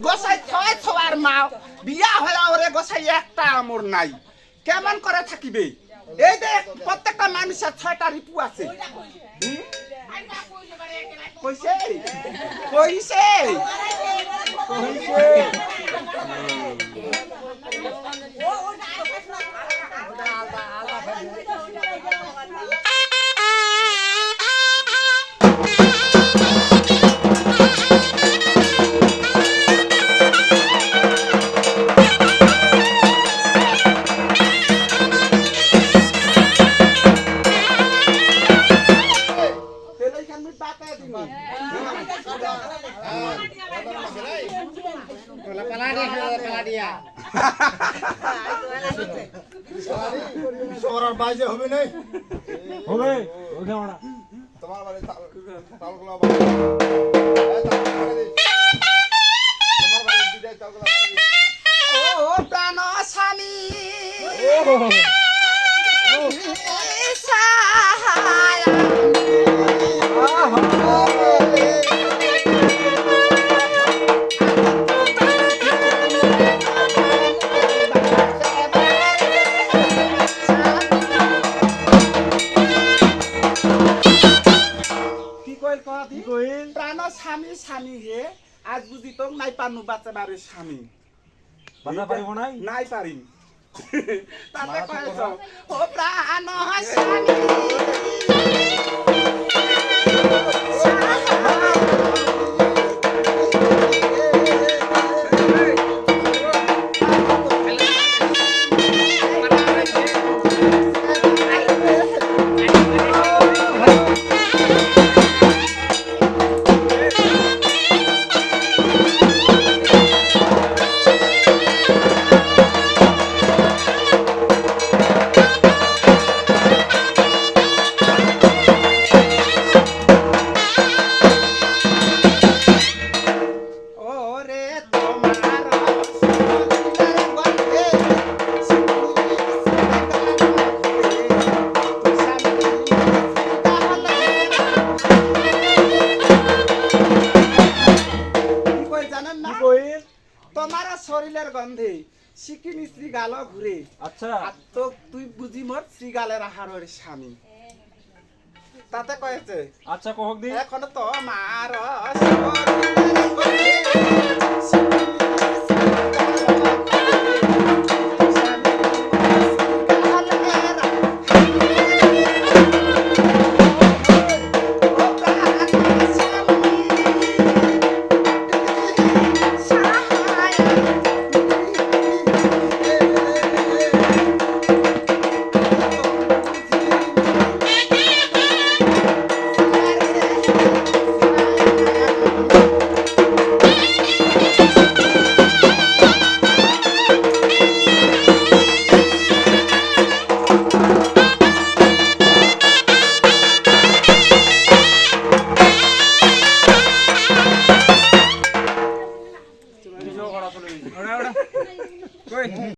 গোসাই ছয় ছয়ার মা বিয়া হয়ে ওরে গোসাই একটা আমর নাই কেমন করে থাকিবে এই দেখ প্রত্যেকটা মানুষের 6টা রিপু আছে কইছে কইছে কইছে সরার বাইরে হবে নাই হবে ওকে মারা তোমার বাড়ি তালগুলো বাড়ি তোমার বাড়ি বিদায় তালগুলো বাড়ি ও প্রাণ স্বামী প্রাণ স্বামী স্বামী হে আজ বুঝি তো নাই পানু বাচ্চা বাড়ির স্বামী বাধা পারিব নাই নাই পারিম তাতে কয়েছ ও প্রাণ স্বামী তোমার শরীরের গন্ধে সিকিনি শ্রীগাল ঘুরে আচ্ছা আর তো তুই বুঝি মোর শ্রীগালের আহারের স্বামী তাতে কয়েছে আচ্ছা কহক দি এখন তো মার শরীরের গন্ধে